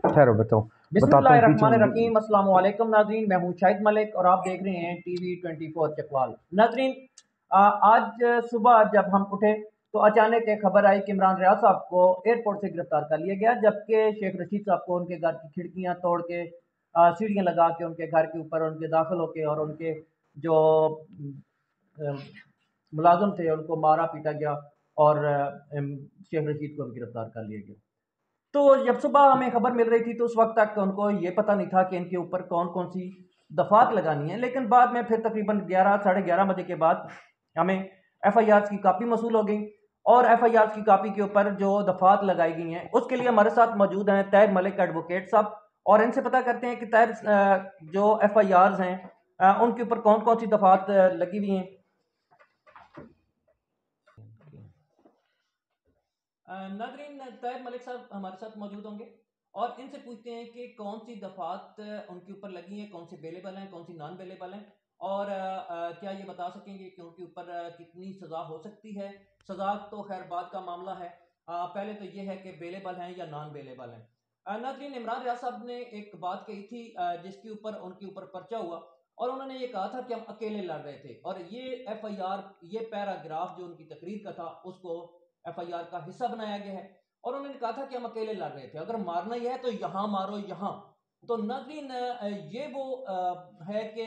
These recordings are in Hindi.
ठहरो बताओ, बताता हूँ पीछे। बिस्मिल्लाहिर्रहमानिर्रहीम। अस्सलाम वालेकुम नाज़रीन, मैं हूँ शाहिद मलिक और आप देख रहे हैं टीवी 24 चकवाल। नाज़रीन, आज सुबह जब हम उठे तो अचानक एक खबर आई कि इमरान रियाज साहब को एयरपोर्ट से गिरफ्तार कर लिया गया, जबकि शेख रशीद साहब को उनके घर की खिड़कियाँ तोड़ के सीढ़ियाँ लगा के उनके घर के ऊपर उनके दाखिल होके और उनके जो मुलाजिम थे उनको मारा पीटा गया और शेख रशीद को भी गिरफ्तार कर लिया गया। तो जब सुबह हमें खबर मिल रही थी तो उस वक्त तक उनको ये पता नहीं था कि इनके ऊपर कौन कौन सी दफात लगानी है, लेकिन बाद में फिर तकरीबन 11 साढ़े 11 बजे के बाद हमें एफआईआर की कापी मौसूल हो गई और एफआईआर की कापी के ऊपर जो दफात लगाई गई हैं उसके लिए हमारे साथ मौजूद हैं तैर मलिक एडवोकेट साहब, और इनसे पता करते हैं कि तैर जो एफआईआर हैं उनके ऊपर कौन कौन सी दफात लगी हुई हैं। नाजरीन, तैयब मलिक साहब हमारे साथ मौजूद होंगे और इनसे पूछते हैं कि कौन सी दफात उनके ऊपर लगी हैं, कौन सी अवेलेबल हैं, कौन सी नॉन अवेलेबल हैं, और क्या ये बता सकेंगे कि उनके ऊपर कितनी सज़ा हो सकती है। सज़ा तो खैर बाद का मामला है, पहले तो ये है कि अवेलेबल हैं या नॉन अवेलेबल हैं। नाजरीन, इमरान रियाज साहब ने एक बात कही थी जिसके ऊपर उनके ऊपर पर्चा हुआ और उन्होंने ये कहा था कि हम अकेले लड़ रहे थे, और ये एफआईआर, ये पैराग्राफ जो उनकी तकरीर का था उसको एफआईआर का हिस्सा बनाया गया है और उन्होंने कहा था कि हम अकेले लड़ रहे थे, अगर मारना ही है तो यहां मारो यहां। तो नाज़रीन, ये वो है कि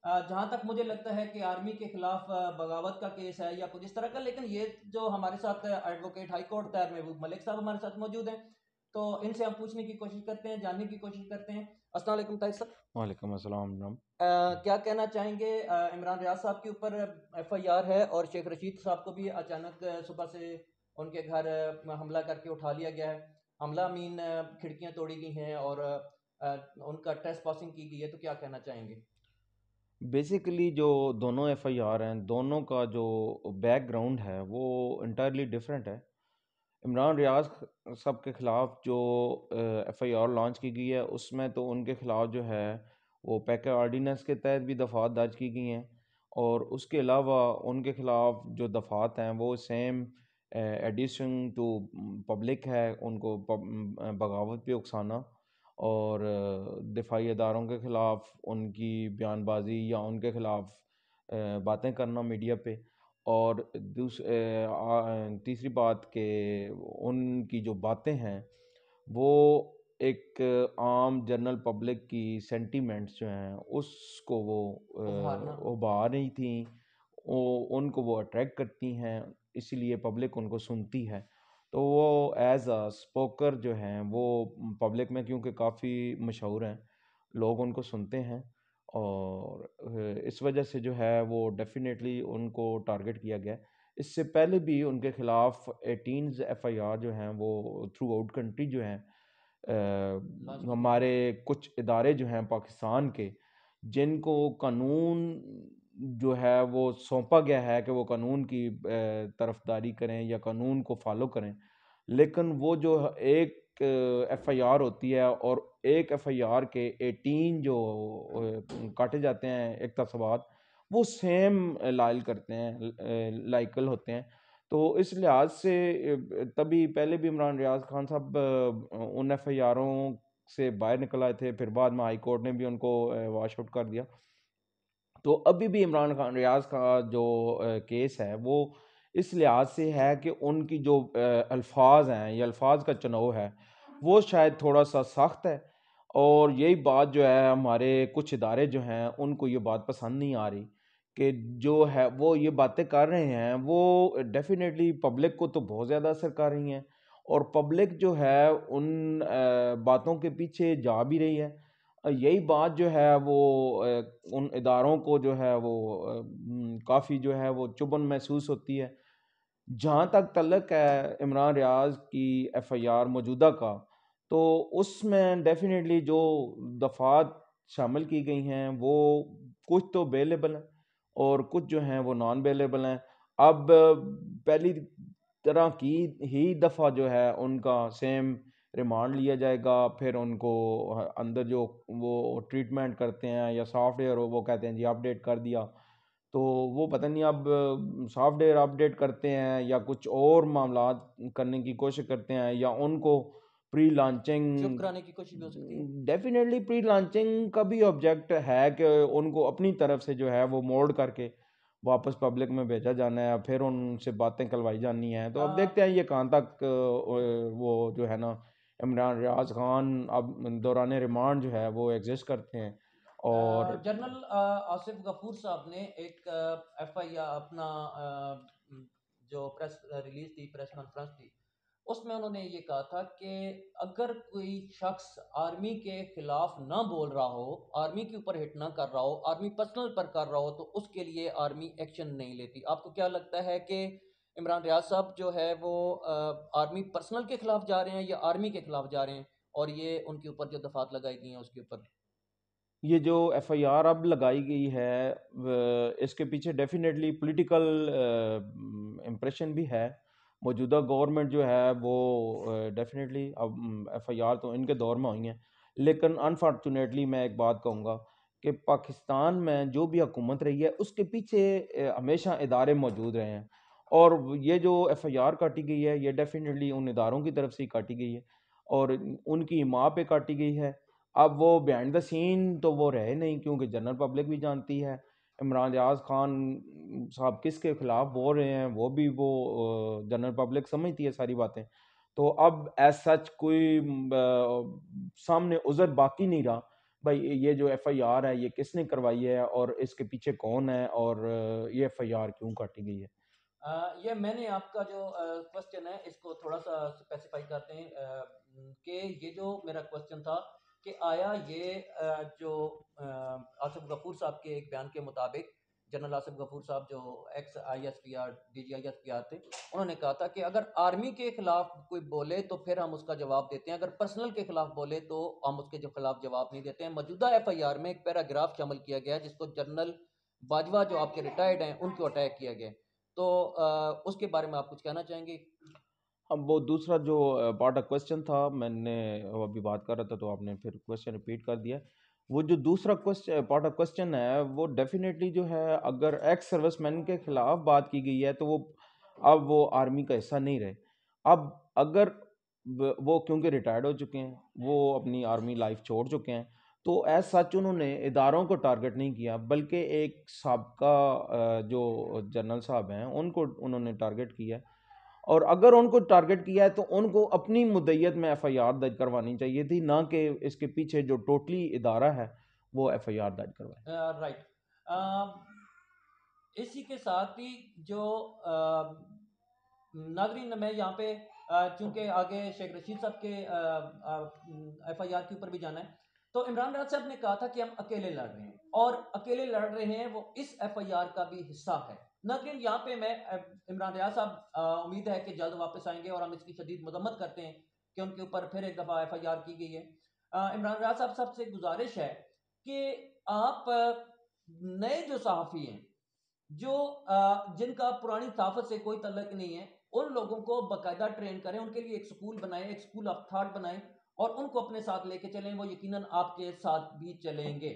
जहां तक मुझे लगता है कि आर्मी के खिलाफ बगावत का केस है या कुछ इस तरह का, लेकिन ये जो हमारे साथ एडवोकेट हाई कोर्ट तैर महबूब मलिक साहब हमारे साथ मौजूद हैं, तो इनसे हम पूछने की कोशिश करते हैं, जानने की कोशिश करते हैं। अस्सलाम वालेकुम ताहिर साहब। वालेकुम अस्सलाम जनाब। क्या कहना चाहेंगे, इमरान रियाज साहब के ऊपर एफआईआर है और शेख रशीद साहब को भी अचानक सुबह से उनके घर हमला करके उठा लिया गया है। हमला मीन खिड़कियां तोड़ी गई हैं और उनका ट्रेस पासिंग की गई है, तो क्या कहना चाहेंगे? बेसिकली जो दोनों एफआईआर हैं, दोनों का जो बैकग्राउंड है वो इंटायरली डिफरेंट है। इमरान रियाज साहब के ख़िलाफ़ जो एफआईआर लॉन्च की गई है उसमें तो उनके ख़िलाफ़ जो है वो पैके आर्डीनेंस के तहत भी दफ़ात दर्ज की गई हैं, और उसके अलावा उनके ख़िलाफ़ जो दफ़ात हैं वो सेम एडिशन टू पब्लिक है, उनको बगावत पे उकसाना और दिफाई अदारों के ख़िलाफ़ उनकी बयानबाजी या उनके ख़िलाफ़ बातें करना मीडिया पे। और तीसरी बात कि उनकी जो बातें हैं वो एक आम जनरल पब्लिक की सेंटिमेंट्स जो हैं उसको वो उभारना। उभार रही थी, वो उनको वो अट्रैक्ट करती हैं, इसीलिए पब्लिक उनको सुनती है। तो वो एज अ स्पोकर जो हैं वो पब्लिक में क्योंकि काफ़ी मशहूर हैं, लोग उनको सुनते हैं, और इस वजह से जो है वो डेफिनेटली उनको टारगेट किया गया है। इससे पहले भी उनके खिलाफ 18 एफआईआर जो हैं वो थ्रू आउट कंट्री जो हैं, लॉन्च की गई। हमारे कुछ इदारे जो हैं पाकिस्तान के, जिनको कानून जो है वो सौंपा गया है कि वो कानून की तरफदारी करें या कानून को फॉलो करें, लेकिन वो जो एक एफआईआर होती है और एक एफआईआर के 18 जो काटे जाते हैं इक़्तिसाबात, वो सेम लाइल करते हैं, लाइकल होते हैं। तो इस लिहाज से तभी पहले भी इमरान रियाज खान साहब उन एफआईआरों से बाहर निकल आए थे, फिर बाद में हाई कोर्ट ने भी उनको वॉश आउट कर दिया। तो अभी भी इमरान खान रियाज का जो केस है वो इस लिहाज से है कि उनकी जो अल्फाज हैं या अल्फाज का चुनाव है वो शायद थोड़ा सा सख्त है, और यही बात जो है हमारे कुछ इदारे जो हैं उनको ये बात पसंद नहीं आ रही कि जो है वो ये बातें कर रहे हैं वो डेफिनेटली पब्लिक को तो बहुत ज़्यादा असर कर रही हैं, और पब्लिक जो है उन बातों के पीछे जा भी रही है। यही बात जो है वो उन इदारों को जो है वो काफ़ी जो है वो चुभन महसूस होती है। जहाँ तक तल्लक है इमरान रियाज की एफआईआर मौजूदा का, तो उसमें डेफिनेटली जो दफ़ात शामिल की गई हैं वो कुछ तो अवेलेबल हैं और कुछ जो हैं वो नॉन अवेलेबल हैं। अब पहली तरह की ही दफ़ा जो है उनका सेम रिमांड लिया जाएगा, फिर उनको अंदर जो वो ट्रीटमेंट करते हैं या सॉफ्टवेयर वो कहते हैं जी अपडेट कर दिया, तो वो पता नहीं अब सॉफ्टवेयर अपडेट करते हैं या कुछ और मामलात करने की कोशिश करते हैं, या उनको प्री चुप लॉन्चिंग कराने की कोशिश भी हो सकती है। डेफिनेटली प्री लॉन्चिंग का भी ऑब्जेक्ट है कि उनको अपनी तरफ से जो है वो मोल्ड करके वापस पब्लिक में भेजा जाना है, फिर उनसे बातें करवाई जानी है। तो अब आ, देखते हैं ये कहाँ तक वो जो है ना इमरान रियाज खान अब दौरान रिमांड जो है वो एग्जिस्ट करते हैं। और जनरल आसिफ गफूर साहब ने एक एफआईआर अपना जो प्रेस रिलीज थी, प्रेस कॉन्फ्रेंस थी, उसमें उन्होंने ये कहा था कि अगर कोई शख्स आर्मी के खिलाफ ना बोल रहा हो, आर्मी के ऊपर हिट ना कर रहा हो, आर्मी पर्सनल पर कर रहा हो, तो उसके लिए आर्मी एक्शन नहीं लेती। आपको क्या लगता है कि इमरान रियाज साहब जो है वो आर्मी पर्सनल के खिलाफ जा रहे हैं या आर्मी के खिलाफ जा रहे हैं, और ये उनके ऊपर जो दफात लगाई गई हैं उसके ऊपर? ये जो एफआईआर अब लगाई गई है इसके पीछे डेफिनेटली पॉलिटिकल इम्प्रेशन भी है। मौजूदा गवर्नमेंट जो है वो डेफिनेटली अब एफआईआर तो इनके दौर में हुई हैं, लेकिन अनफॉर्चुनेटली मैं एक बात कहूँगा कि पाकिस्तान में जो भी हुकूमत रही है उसके पीछे हमेशा इदारे मौजूद रहे हैं। और ये जो एफआईआर काटी गई है ये डेफिनेटली उन इदारों की तरफ से ही काटी गई है और उनकी माँ पे काटी गई है। अब वो बिहाइंड द सीन तो वो रहे नहीं, क्योंकि जनरल पब्लिक भी जानती है इमरान रियाज खान साहब किसके खिलाफ बोल रहे हैं, वो जनरल पब्लिक समझती है सारी बातें। तो अब एज सच कोई सामने उज़र बाकी नहीं रहा भाई ये जो एफआईआर है ये किसने करवाई है और इसके पीछे कौन है और ये एफआईआर क्यों काटी गई है। ये मैंने आपका जो क्वेश्चन है इसको थोड़ा सा स्पेसिफाई करते हैं कि ये जो मेरा क्वेश्चन था कि आया ये जो आसिफ गफूर साहब के एक बयान के मुताबिक, जनरल आसिफ गफूर साहब जो एक्स ISPR DGISPR थे, उन्होंने कहा था कि अगर आर्मी के खिलाफ कोई बोले तो फिर हम उसका जवाब देते हैं, अगर पर्सनल के खिलाफ बोले तो हम उसके जो खिलाफ जवाब नहीं देते हैं। मौजूदा FIR में एक पैराग्राफ शामिल किया गया है जिसको जनरल बाजवा जो आपके रिटायर्ड हैं उनको अटैक किया गया है। तो उसके बारे में आप कुछ कहना चाहेंगे? अब वो दूसरा जो पार्ट ऑफ क्वेश्चन था मैंने वो अभी बात कर रहा था तो आपने फिर क्वेश्चन रिपीट कर दिया। वो जो दूसरा क्वेश्चन पार्ट ऑफ क्वेश्चन है वो डेफिनेटली जो है अगर एक्स सर्विसमैन के खिलाफ बात की गई है तो वो अब वो आर्मी का हिस्सा नहीं रहे। अब अगर वो क्योंकि रिटायर्ड हो चुके हैं, वो अपनी आर्मी लाइफ छोड़ चुके हैं, तो एज सच उन्होंने इदारों को टारगेट नहीं किया बल्कि एक साबका जो जनरल साहब हैं उनको उन्होंने टारगेट किया। और अगर उनको टारगेट किया है तो उनको अपनी मुद्दत में एफआईआर दर्ज करवानी चाहिए थी, ना कि इसके पीछे जो टोटली इदारा है वो एफआईआर दर्ज करवाए। राइट। इसी के साथ ही जो नाजरीन, मैं यहाँ पे चूंकि आगे शेख रशीद साहब के FIR के ऊपर भी जाना है, तो इमरान राज साहब ने कहा था कि हम अकेले लड़ रहे हैं, और अकेले लड़ रहे हैं वो इस FIR का भी हिस्सा है। नाजरीन, यहाँ पे मैं इमरान रियाज साहब उम्मीद है कि जल्द वापस आएंगे और हम इसकी शदीद मजम्मत करते हैं कि उनके ऊपर फिर एक दफ़ा FIR की गई है। इमरान रियाज साहब सबसे गुजारिश है कि आप नए जो सहाफ़ी हैं, जो जिनका पुरानी सहाफ़त से कोई तल्लक नहीं है, उन लोगों को बाकायदा ट्रेन करें, उनके लिए एक स्कूल बनाएं, एक स्कूल ऑफ थॉट बनाएं और उनको अपने साथ लेके चलें। वो यकीनन आपके साथ भी चलेंगे।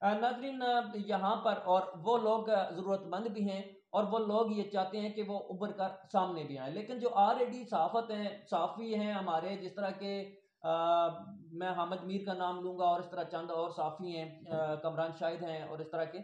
नाज़रीन, यहाँ पर और वो लोग ज़रूरतमंद भी हैं और वो लोग ये चाहते हैं कि वो उभर कर सामने भी आए, लेकिन जो ऑलरेडी सहाफ़त हैं, सहाफ़ी हैं हमारे, जिस तरह के मैं हामिद मीर का नाम लूँगा और इस तरह चंद और सहाफ़ी हैं, कमरान शाहिद हैं और इस तरह के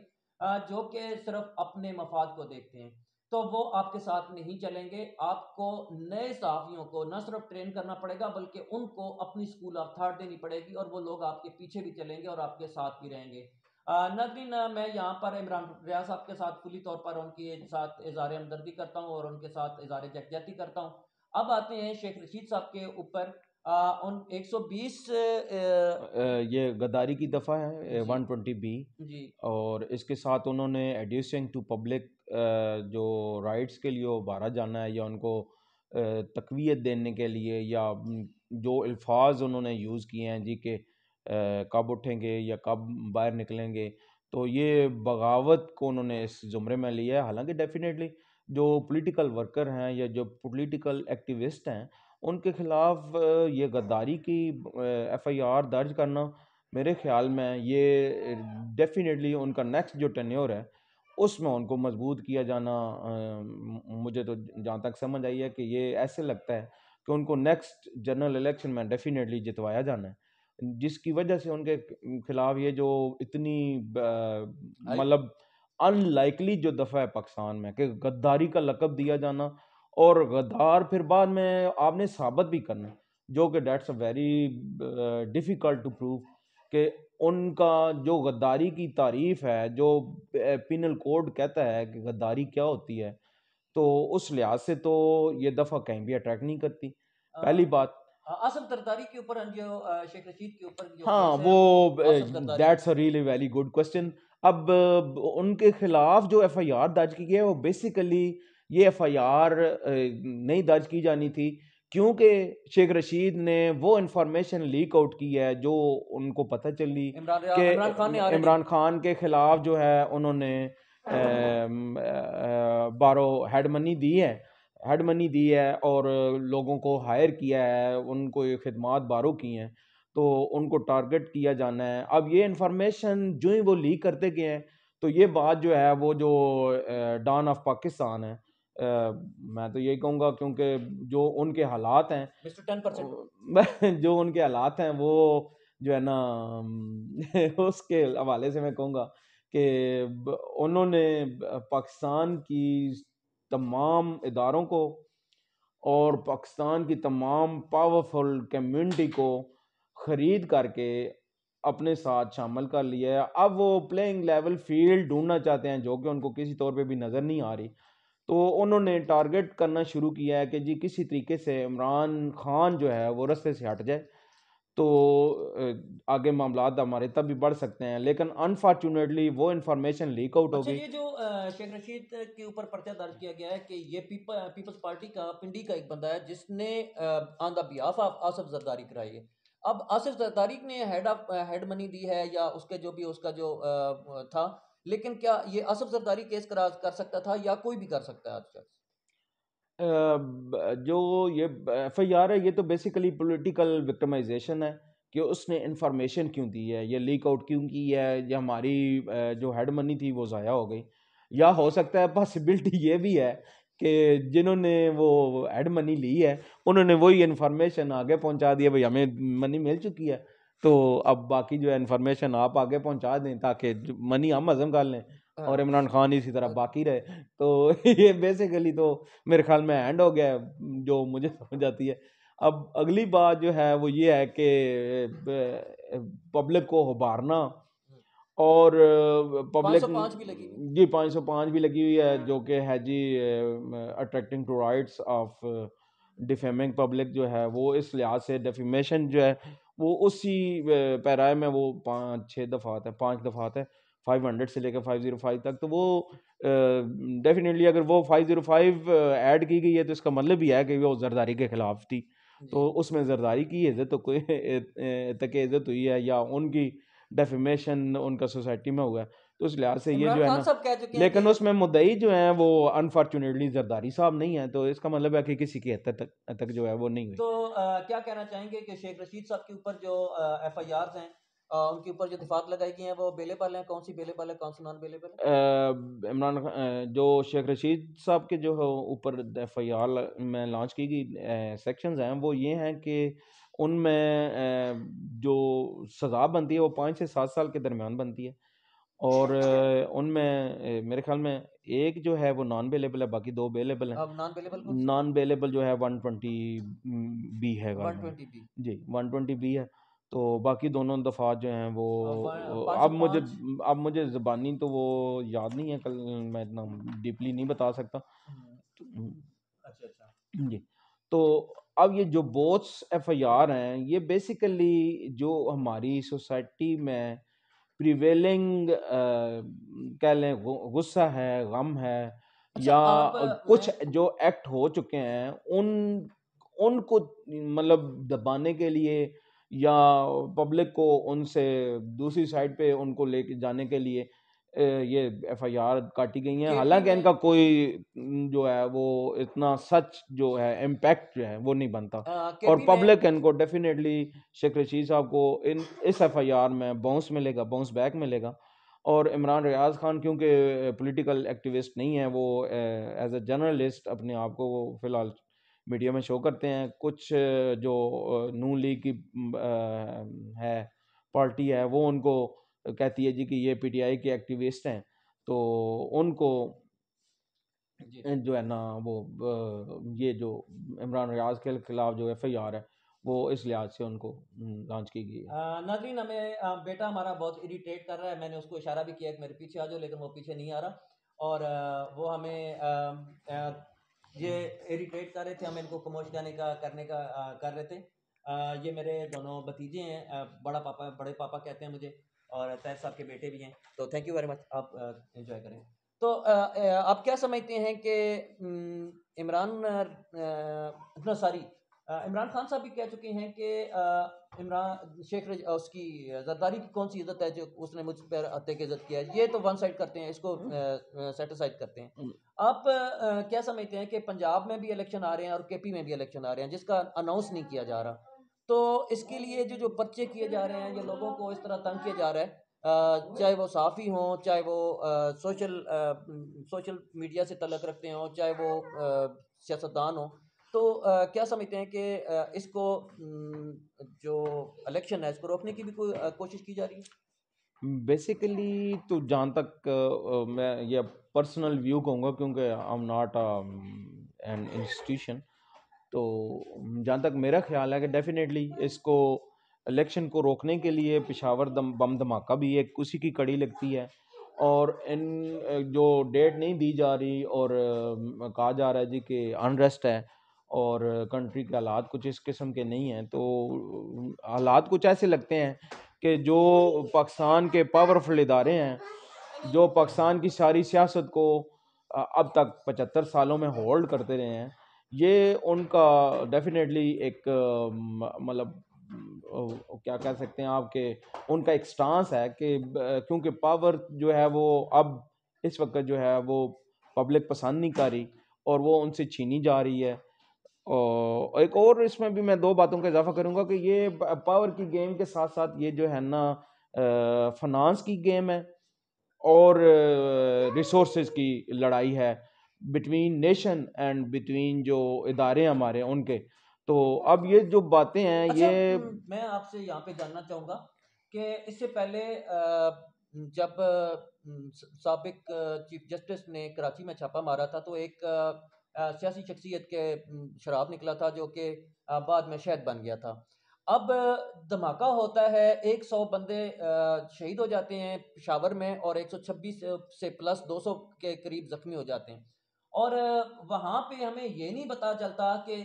जो कि सिर्फ अपने मफाद को देखते हैं, तो वो आपके साथ नहीं चलेंगे। आपको नए सहाफ़ियों को न सिर्फ ट्रेन करना पड़ेगा बल्कि उनको अपनी स्कूल ऑफ थॉट देनी पड़ेगी और वो लोग आपके पीछे भी चलेंगे और आपके साथ भी रहेंगे। नाज़रीन, मैं यहाँ पर इमरान रियाज साहब के साथ फुली तौर पर उनके साथ इज़हार हमदर्दी करता हूँ और उनके साथ इज़हार यकजहती करता हूँ। अब आते हैं शेख रशीद साहब के ऊपर। उन 120 ये गद्दारी की दफ़ा है जी 120B। जी और इसके साथ उन्होंने एड्यूसिंग टू पब्लिक जो राइट्स के लिए उभारा जाना है या उनको तकवीत देने के लिए या जो अल्फाज उन्होंने यूज़ किए हैं जी के कब उठेंगे या कब बाहर निकलेंगे, तो ये बगावत को उन्होंने इस ज़ुमरे में लिया है। हालांकि डेफिनेटली जो पॉलिटिकल वर्कर हैं या जो पॉलिटिकल एक्टिविस्ट हैं उनके खिलाफ ये गद्दारी की एफआईआर दर्ज करना मेरे ख्याल में ये डेफिनेटली उनका नेक्स्ट जो टेन्योर है उसमें उनको मजबूत किया जाना मुझे तो जहाँ तक समझ आई है कि ये ऐसे लगता है कि उनको नेक्स्ट जनरल इलेक्शन में डेफिनेटली जितवाया जाना है, जिसकी वजह से उनके खिलाफ ये जो इतनी मतलब अनलाइकली जो दफ़ा है पाकिस्तान में कि गद्दारी का लक़ब दिया जाना, और गद्दार फिर बाद में आपने साबित भी करना, जो कि that's a very difficult to prove कि उनका जो गद्दारी की तारीफ़ है, जो पिनल कोड कहता है कि गद्दारी क्या होती है, तो उस लिहाज से तो ये दफ़ा कहीं भी अट्रैक्ट नहीं करती, पहली बात। आसिफ जरदारी के ऊपर जो शेख रशीद के ऊपर जो हाँ, केस है वो वो Asif Zardari that's a really very good question. अब उनके खिलाफ जो एफआईआर दर्ज की गई है वो बेसिकली ये एफआईआर नहीं दर्ज की जानी थी, क्योंकि शेख रशीद ने वो इंफॉर्मेशन लीक आउट की है जो उनको पता चली कि इमरान खान ने ऑलरेडी इमरान खान के खिलाफ जो है उन्होंने बारो हेड मनी दी है और लोगों को हायर किया है, उनको ये खिदमात बारो की हैं, तो उनको टारगेट किया जाना है। अब ये इंफॉर्मेशन जो ही वो लीक करते गए हैं, तो ये बात जो है वो जो डॉन ऑफ पाकिस्तान है, मैं तो यही कहूँगा, क्योंकि जो उनके हालात हैं मिस्टर 10%। जो उनके हालात हैं वो जो है ना उसके हवाले से मैं कहूँगा कि उन्होंने पाकिस्तान की तमाम इदारों को और पाकिस्तान की तमाम पावरफुल कम्युनिटी को ख़रीद करके अपने साथ शामिल कर लिया है। अब वो प्लेइंग लेवल फील्ड ढूंढना चाहते हैं जो कि उनको किसी तौर पे भी नज़र नहीं आ रही, तो उन्होंने टारगेट करना शुरू किया है कि जी किसी तरीके से इमरान खान जो है वो रास्ते से हट जाए, तो आगे मामलात हमारे तब भी बढ़ सकते हैं, लेकिन अनफॉर्चुनेटली वो इंफॉर्मेशन लीक आउट हो अच्छा, गई। ये जो शेख रशीद के ऊपर पर्चा दर्ज किया गया है कि ये पीपल्स पार्टी का पिंडी का एक बंदा है जिसने on the behalf of Asif Zardari कराई है। अब आसिफ जरदारी ने हेड मनी दी है या उसके जो भी उसका जो था, लेकिन क्या ये आसिफ जरदारी केस कर सकता था या कोई भी कर सकता है आज? जो ये एफआईआर है, ये तो बेसिकली पॉलिटिकल विक्टिमाइजेशन है कि उसने इंफॉर्मेशन क्यों दी है, ये लीक आउट क्यों की है, या हमारी जो हेड मनी थी वो ज़ाया हो गई, या हो सकता है पॉसिबिलिटी ये भी है कि जिन्होंने वो हेड मनी ली है उन्होंने वही इंफॉर्मेशन आगे पहुंचा दी है, भाई हमें मनी मिल चुकी है, तो अब बाकी जो है इंफॉर्मेशन आप आगे पहुंचा दें ताकि मनी हम हजम कर लें और हाँ। इमरान खान इसी तरह बाकी रहे। तो ये बेसिकली तो मेरे ख्याल में एंड हो गया है, जो मुझे समझ आती है। अब अगली बात जो है वो ये है कि पब्लिक को उभारना, और पब्लिक 505 भी लगी हुई। जी 505 भी लगी हुई है जो कि है जी attracting to rights of defaming public, जो है वो इस लिहाज से डिफेमेशन जो है वो उसी पैराए में वो 5-6 दफ़ात है, 5 दफ़ात है, 500 से लेकर 505 तक, तो वो डेफिनेटली अगर वो 505 ऐड की गई है तो इसका मतलब भी है कि वो जरदारी के खिलाफ थी, तो उसमें जरदारी की इज्जत तो कोई तक इज्जत हुई है या उनकी डेफेमेशन उनका सोसाइटी में हुआ है, तो उस लिहाज से ये इमरान जो है खान ना, साहब कह चुके हैं कि लेकिन उसमें मुद्दई जो है वो अनफॉर्चुनेटली जरदारी साहब नहीं है, तो इसका मतलब है कि किसी की हद तक जो है वो नहीं हुई। तो क्या कहना चाहेंगे कि शेख रशीद साहब के ऊपर जो एफआईआर हैं, उनके ऊपर जो दफात लगाई गई हैं वो बेलेबल हैं? कौन सी बेलेबल है, कौन सी नॉन बेलेबल है? जो शेख रशीद साहब के जो है ऊपर एफआईआर में लॉन्च की गई सेक्शंस हैं वो ये हैं कि उनमें जो सज़ा बनती है वो 5 से 7 साल के दरमियान बनती है, और उनमें मेरे ख्याल में एक जो है वो नॉन बेलेबल है, बाकी 2 बेलेबल हैं। अब नॉन बेलेबल कौन सी? नॉन बेलेबल जो है 120 बी है गालिबा, 120 बी। जी 120 बी है, तो बाकी दोनों दफात जो हैं वो पाँच सौ मुझे पाँच अब मुझे ज़बानी तो वो याद नहीं है, कल मैं इतना डीपली नहीं बता सकता। अच्छा अच्छा। जी, तो अब ये जो बोथ्स एफआईआर हैं ये बेसिकली जो हमारी सोसाइटी में प्रिवेलिंग कह लें गुस्सा है, गम है, अच्छा, या आप कुछ मैं जो एक्ट हो चुके हैं उनको मतलब दबाने के लिए या पब्लिक को उनसे दूसरी साइड पे उनको लेके जाने के लिए ये एफआईआर काटी गई हैं, केटी हालांकि में इनका कोई जो है वो इतना सच जो है इम्पैक्ट जो है वो नहीं बनता, और केटी में पब्लिक इनको डेफिनेटली शेख रशीद साहब को इस एफआईआर में बाउंस बैक मिलेगा, और इमरान रियाज खान क्योंकि पॉलिटिकल एक्टिविस्ट नहीं है, वो एज अ जर्नलिस्ट अपने आप को वो फिलहाल मीडिया में शो करते हैं। कुछ जो नून लीग की है पार्टी है, वो उनको कहती है जी कि ये पीटीआई के एक्टिविस्ट हैं, तो उनको जी जो है ना वो ये जो इमरान रियाज के खिलाफ जो एफआईआर है वो इस लिहाज से उनको लॉन्च की गई है। नाजरीन, हमें बेटा हमारा बहुत इरिटेट कर रहा है। मैंने उसको इशारा भी किया कि मेरे पीछे आ जाओ, लेकिन वो पीछे नहीं आ रहा। और वो हमें ये इरिटेट कर रहे थे, हम इनको खामोश करने का कर रहे थे। ये मेरे दोनों भतीजे हैं। बड़ा पापा, बड़े पापा कहते हैं मुझे, और तैयब साहब के बेटे भी हैं। तो थैंक यू वेरी मच, आप एंजॉय करें। तो आप क्या समझते हैं कि इमरान खान साहब भी कह चुके हैं कि इमरान उसकी जरदारी की कौन सी इज्जत है जो उसने मुझ पर आते की इज्जत किया है। ये तो वन साइड करते हैं, इसको सेटिसाइड करते हैं। हम्म, आप क्या समझते हैं कि पंजाब में भी इलेक्शन आ रहे हैं और केपी में भी इलेक्शन आ रहे हैं, जिसका अनाउंस नहीं किया जा रहा, तो इसके लिए जो जो पर्चे किए जा रहे हैं या लोगों को इस तरह तंग किया जा रहा है, चाहे वो साफ़ी हों, चाहे वो सोशल मीडिया से तल्लक रखते हों, चाहे वो सियासतदान हों, तो क्या समझते हैं कि इसको जो इलेक्शन है इसको रोकने की भी कोई कोशिश की जा रही है? बेसिकली तो जहाँ तक मैं ये पर्सनल व्यू कहूँगा, क्योंकि I am not an institution, तो जहाँ तक मेरा ख्याल है कि डेफिनेटली इसको इलेक्शन को रोकने के लिए पेशावर बम धमाका भी एक उसी की कड़ी लगती है। और इन जो डेट नहीं दी जा रही और कहा जा रहा है जी कि अनरेस्ट है और कंट्री के हालात कुछ इस किस्म के नहीं हैं, तो हालात कुछ ऐसे लगते हैं कि जो पाकिस्तान के पावरफुल इदारे हैं, जो पाकिस्तान की सारी सियासत को अब तक 75 सालों में होल्ड करते रहे हैं, ये उनका डेफिनेटली एक मतलब क्या कह सकते हैं आपके, उनका एक स्टांस है कि क्योंकि पावर जो है वो अब इस वक्त जो है वो पब्लिक पसंद नहीं कर रही और वो उनसे छीनी जा रही है। और एक और इसमें भी मैं दो बातों का इजाफा करूंगा कि ये पावर की गेम के साथ साथ ये जो है ना फाइनेंस की गेम है और रिसोर्सेज की लड़ाई है बिटवीन नेशन एंड बिटवीन जो इदारे हमारे उनके। तो अब ये जो बातें हैं अच्छा, ये मैं आपसे यहाँ पे जानना चाहूँगा कि इससे पहले जब साबिक चीफ जस्टिस ने कराची में छापा मारा था, तो एक सियासी शख्सियत के शराब निकला था, जो कि बाद में शहद बन गया था। अब धमाका होता है, 100 बंदे शहीद हो जाते हैं पेशावर में, और 126 से प्लस 200 के करीब जख्मी हो जाते हैं। और वहाँ पे हमें ये नहीं पता चलता कि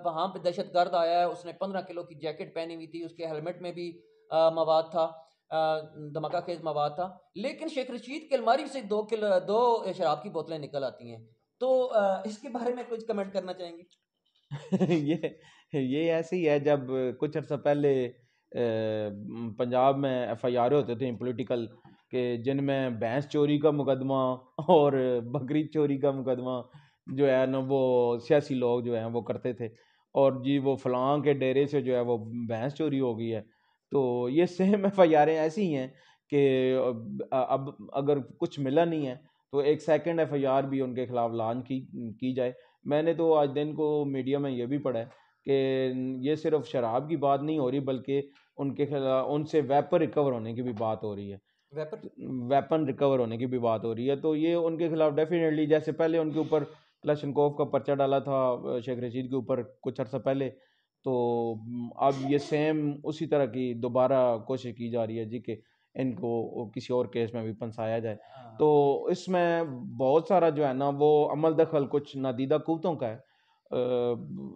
वहाँ पे दहशतगर्द आया है, उसने 15 किलो की जैकेट पहनी हुई थी, उसके हेलमेट में भी मवाद था, धमाका खेज मवाद था। लेकिन शेख रशीद की अलमारी से 2 शराब की बोतलें निकल आती हैं। तो इसके बारे में कुछ कमेंट करना चाहेंगे? ये ऐसे ही है। जब कुछ अर्सा पहले पंजाब में एफआईआर होते थे पॉलिटिकल के, जिनमें भैंस चोरी का मुकदमा और बकरी चोरी का मुकदमा जो है ना वो सियासी लोग जो हैं वो करते थे, और जी वो फलां के डेरे से जो है वो भैंस चोरी हो गई है। तो ये सेम एफआईआरें ऐसी ही हैं कि अब अगर कुछ मिला नहीं है तो एक सेकंड एफआईआर भी उनके खिलाफ लॉन्च की जाए। मैंने तो आज दिन को मीडिया में ये भी पढ़ा है कि ये सिर्फ शराब की बात नहीं हो रही, बल्कि उनके खिलाफ उनसे वेपन रिकवर होने की भी बात हो रही है। वेपर। वेपन रिकवर होने की भी बात हो रही है, तो ये उनके खिलाफ डेफिनेटली, जैसे पहले उनके ऊपर क्लशनकोव का पर्चा डाला था शेख रशीद के ऊपर कुछ अर्सा पहले, तो अब ये सेम उसी तरह की दोबारा कोशिश की जा रही है जी कि इनको किसी और केस में भी फंसाया जाए। तो इसमें बहुत सारा जो है ना वो अमल दखल कुछ नादीदा कुव्वतों का है।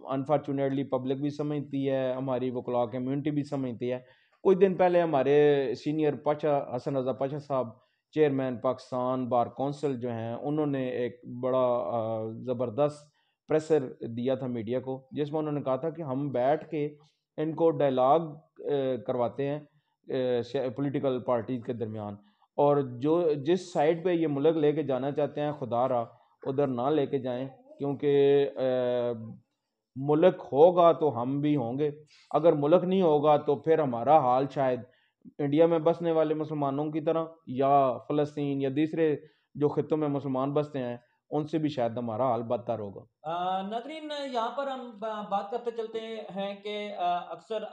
अनफॉर्चुनेटली पब्लिक भी समझती है, हमारी वकला कम्युनिटी भी समझती है। कुछ दिन पहले हमारे सीनियर पाशा हसन रज़ा पाशा साहब, चेयरमैन पाकिस्तान बार कौंसिल जो हैं, उन्होंने एक बड़ा ज़बरदस्त प्रेसर दिया था मीडिया को, जिसमें उन्होंने कहा था कि हम बैठ के इनको डायलॉग करवाते हैं पॉलिटिकल पार्टीज के दरमियान, और जो जिस साइड पे ये मुल्क लेके जाना चाहते हैं खुदा रहा उधर ना लेके जाएं, क्योंकि मुल्क होगा तो हम भी होंगे, अगर मुल्क नहीं होगा तो फिर हमारा हाल शायद इंडिया में बसने वाले मुसलमानों की तरह या फ़लस्तीन या दूसरे जो ख़ित्तों में मुसलमान बसते हैं उनसे भी शायद हमारा हाल बदतर होगा। नाज़रीन, यहाँ पर हम बात करते चलते हैं कि अक्सर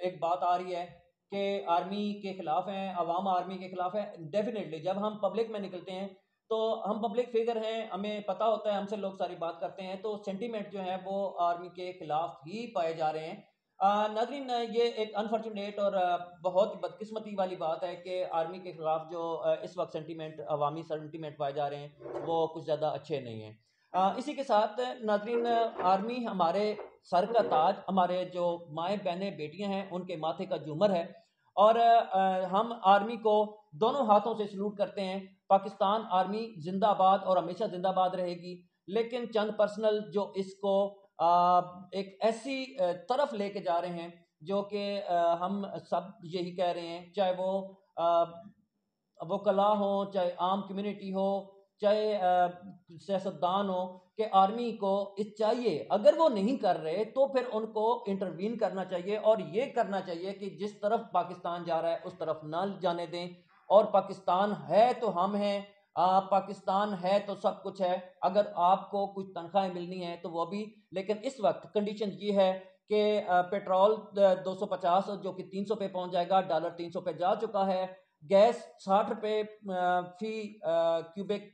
एक बात आ रही है कि आर्मी के खिलाफ हैं, अवाम आर्मी के खिलाफ है। डेफिनेटली जब हम पब्लिक में निकलते हैं तो हम पब्लिक फिगर हैं, हमें पता होता है, हमसे लोग सारी बात करते हैं, तो सेंटीमेंट जो है वो आर्मी के खिलाफ ही पाए जा रहे हैं। नाज़रीन, ये एक अनफॉर्चुनेट और बहुत बदकिस्मती वाली बात है कि आर्मी के खिलाफ जो इस वक्त सेंटीमेंट, अवामी सेंटीमेंट पाए जा रहे हैं, वो कुछ ज़्यादा अच्छे नहीं हैं। इसी के साथ नाज़रीन, आर्मी हमारे सर का ताज, हमारे जो माएँ बहनें बेटियां हैं उनके माथे का झूमर है। और हम आर्मी को दोनों हाथों से सलूट करते हैं। पाकिस्तान आर्मी जिंदाबाद और हमेशा जिंदाबाद रहेगी। लेकिन चंद पर्सनल जो इसको एक ऐसी तरफ लेके जा रहे हैं जो कि हम सब यही कह रहे हैं, चाहे वो कला हो, चाहे आम कम्युनिटी हो, चाहे सियासतदान हो, कि आर्मी को इस चाहिए, अगर वो नहीं कर रहे तो फिर उनको इंटरवीन करना चाहिए और ये करना चाहिए कि जिस तरफ पाकिस्तान जा रहा है उस तरफ ना जाने दें। और पाकिस्तान है तो हम हैं, पाकिस्तान है तो सब कुछ है। अगर आपको कुछ तनख्वाहें मिलनी है तो वो भी, लेकिन इस वक्त कंडीशन ये है कि पेट्रोल 250 जो कि 300 पे पहुंच जाएगा, डॉलर 300 पे जा चुका है। गैस 60 रुपये फी क्यूबिक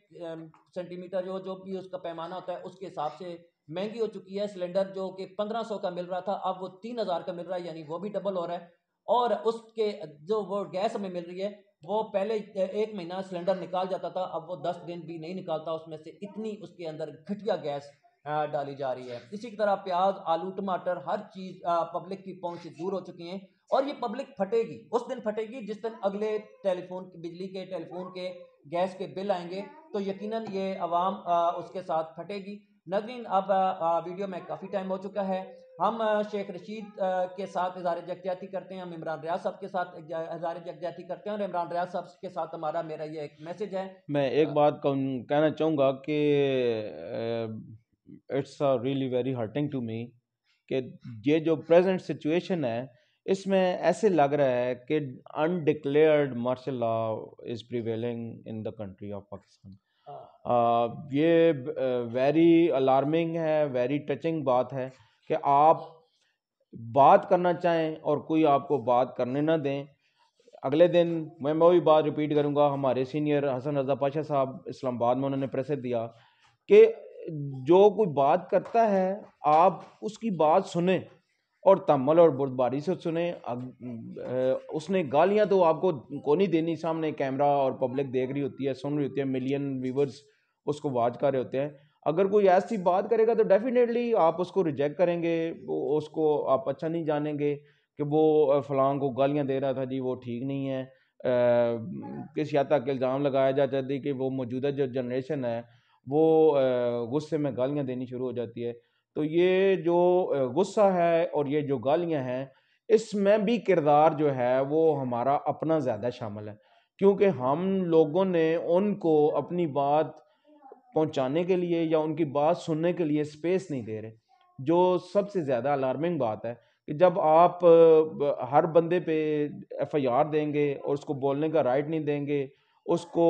सेंटीमीटर, जो भी उसका पैमाना होता है उसके हिसाब से महंगी हो चुकी है। सिलेंडर जो कि 1500 का मिल रहा था अब वो 3000 का मिल रहा है, यानी वो भी डबल हो रहा है। और उसके जो वो गैस हमें मिल रही है, वो पहले 1 महीना सिलेंडर निकाल जाता था, अब वो 10 दिन भी नहीं निकालता, उसमें से इतनी उसके अंदर घटिया गैस डाली जा रही है। इसी की तरह प्याज, आलू, टमाटर, हर चीज़ पब्लिक की पहुंच से दूर हो चुकी हैं। और ये पब्लिक फटेगी, उस दिन फटेगी जिस दिन अगले टेलीफोन, बिजली के, टेलीफोन के, गैस के बिल आएंगे, तो यकीनन ये आवाम उसके साथ फटेगी। नाज़रीन, अब वीडियो में काफ़ी टाइम हो चुका है। हम शेख रशीद के साथ इज़हार यकजहती करते हैं, हम इमरान रियाज साहब के साथ इज़हार यकजहती करते हैं, और इमरान रियाज साहब के साथ मेरा ये एक मैसेज है। मैं एक बात कहना चाहूँगा कि it's really very hurting to me कि ये जो प्रेजेंट सिचुएशन है इसमें ऐसे लग रहा है कि undeclared martial law is prevailing in the country of Pakistan. ये वेरी अलार्मिंग है, वेरी टचिंग बात है कि आप बात करना चाहें और कोई आपको बात करने ना दें। अगले दिन मैं वही बात रिपीट करूंगा, हमारे सीनियर हसन रजा पाशा साहब इस्लामाबाद में उन्होंने प्रेस दिया कि जो कोई बात करता है आप उसकी बात सुने और तम्मल और बुर्दबारी से सुने। उसने गालियां तो आपको को नहीं देनी, सामने कैमरा और पब्लिक देख रही होती है, सुन रही होती है, मिलियन व्यूवर्स उसको वाच कर रहे होते हैं। अगर कोई ऐसी बात करेगा तो डेफिनेटली आप उसको रिजेक्ट करेंगे, उसको आप अच्छा नहीं जानेंगे कि वो फलां को गालियां दे रहा था जी, वो ठीक नहीं है। किसी हद तक इल्ज़ाम लगाया जाता है कि वो मौजूदा जो जनरेशन है वो गुस्से में गालियां देनी शुरू हो जाती है। तो ये जो गुस्सा है और ये जो गालियां हैं, इसमें भी किरदार जो है वो हमारा अपना ज़्यादा शामिल है, क्योंकि हम लोगों ने उनको अपनी बात पहुंचाने के लिए या उनकी बात सुनने के लिए स्पेस नहीं दे रहे। जो सबसे ज़्यादा अलार्मिंग बात है कि जब आप हर बंदे पे एफआईआर देंगे और उसको बोलने का राइट नहीं देंगे, उसको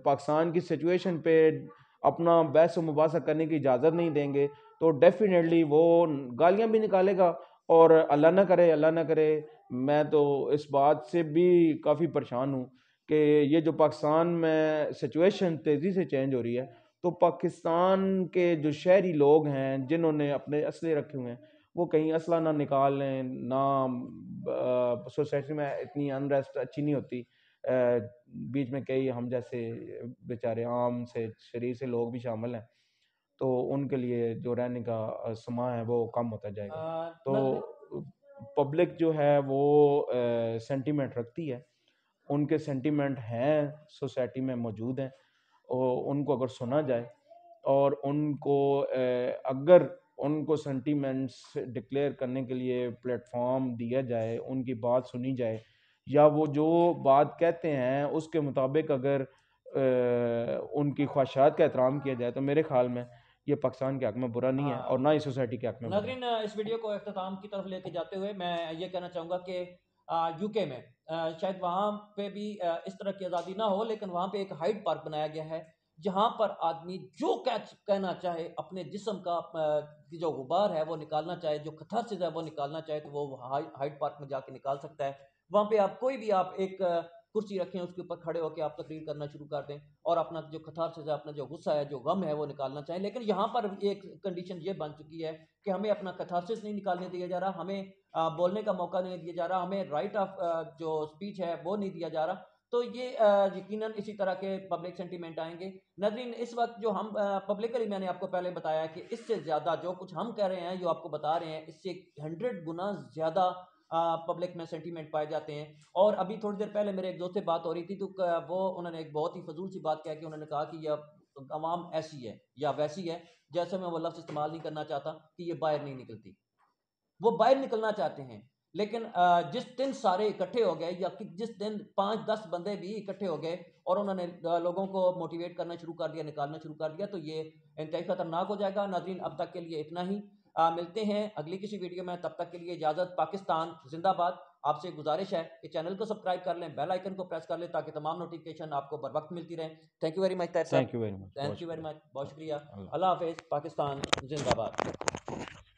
पाकिस्तान की सिचुएशन पे अपना बहस व मुबासा करने की इजाज़त नहीं देंगे, तो डेफिनेटली वो गालियां भी निकालेगा। और अल्लाह ना करे, मैं तो इस बात से भी काफ़ी परेशान हूँ कि ये जो पाकिस्तान में सिचुएशन तेज़ी से चेंज हो रही है, तो पाकिस्तान के जो शहरी लोग हैं जिन्होंने अपने असले रखे हुए हैं, वो कहीं असला ना निकाल लें ना। सोसाइटी में इतनी अनरेस्ट अच्छी नहीं होती। बीच में कई हम जैसे बेचारे आम से शरीर से लोग भी शामिल हैं, तो उनके लिए जो रहने का समा है वो कम होता जाएगा। नाज़रीन, तो पब्लिक जो है वो सेंटीमेंट रखती है, उनके सेंटीमेंट हैं सोसाइटी में मौजूद हैं, और उनको अगर सुना जाए और उनको अगर उनको सेंटीमेंट्स डिक्लेयर करने के लिए प्लेटफॉर्म दिया जाए, उनकी बात सुनी जाए, या वो जो बात कहते हैं उसके मुताबिक अगर उनकी ख्वाहिशात का एहतराम किया जाए, तो मेरे ख्याल में ये पाकिस्तान के हक़ में बुरा नहीं है और ना ही सोसाइटी के हक़ में बुरा है। नाज़रीन, इस वीडियो को अख्ताम की तरफ लेके जाते हुए मैं ये कहना चाहूँगा कि यूके में शायद वहाँ पे भी इस तरह की आज़ादी ना हो, लेकिन वहाँ पे एक हाइड पार्क बनाया गया है जहाँ पर आदमी जो कहना चाहे, अपने जिस्म का जो गुबार है वो निकालना चाहे, जो कैथारसिस है वो निकालना चाहे, तो वो हाइड पार्क में जाके निकाल सकता है। वहाँ पे आप कोई भी आप एक कुर्सी रखें, उसके ऊपर खड़े होकर आप तकरीर करना शुरू कर दें और अपना जो कैथारसिस है, अपना जो गुस्सा है, जो गम है वो निकालना चाहें। लेकिन यहाँ पर एक कंडीशन ये बन चुकी है कि हमें अपना कैथारसिस नहीं निकालने दिया जा रहा, हमें बोलने का मौका नहीं दिया जा रहा, हमें राइट ऑफ जो स्पीच है वो नहीं दिया जा रहा। तो ये यकीनन इसी तरह के पब्लिक सेंटीमेंट आएंगे। नाज़रीन, इस वक्त जो हम पब्लिकली, मैंने आपको पहले बताया कि इससे ज़्यादा जो कुछ हम कह रहे हैं, जो आपको बता रहे हैं, इससे 100 गुना ज़्यादा पब्लिक में सेंटीमेंट पाए जाते हैं। और अभी थोड़ी देर पहले मेरे एक दोस्त से बात हो रही थी, तो वो उन्होंने एक बहुत ही फजूल सी बात कह के उन्होंने कहा कि यह अवाम ऐसी है या वैसी है, जैसे मैं वो लफ्ज़ इस्तेमाल नहीं करना चाहता, कि ये बाहर नहीं निकलती। वो बाहर निकलना चाहते हैं, लेकिन जिस दिन सारे इकट्ठे हो गए, या कि जिस दिन 5-10 बंदे भी इकट्ठे हो गए और उन्होंने लोगों को मोटिवेट करना शुरू कर दिया, निकालना शुरू कर दिया, तो ये इंतहाई खतरनाक हो जाएगा। नाज़रीन, अब तक के लिए इतना ही। मिलते हैं अगली किसी वीडियो में, तब तक के लिए इजाज़त। पाकिस्तान जिंदाबाद। आपसे गुजारिश है कि चैनल को सब्सक्राइब कर लें, बेल आइकन को प्रेस कर लें, ताकि तमाम नोटिफिकेशन आपको बर वक्त मिलती रहें। Thank you very much Tahir साहब। थैंक यू वेरी मच, बहुत थैंक यू वेरी शुक्रिया। मच, बहुत शुक्रिया। अल्लाह। अल्लाह हाफिज़। पाकिस्तान जिंदाबाद।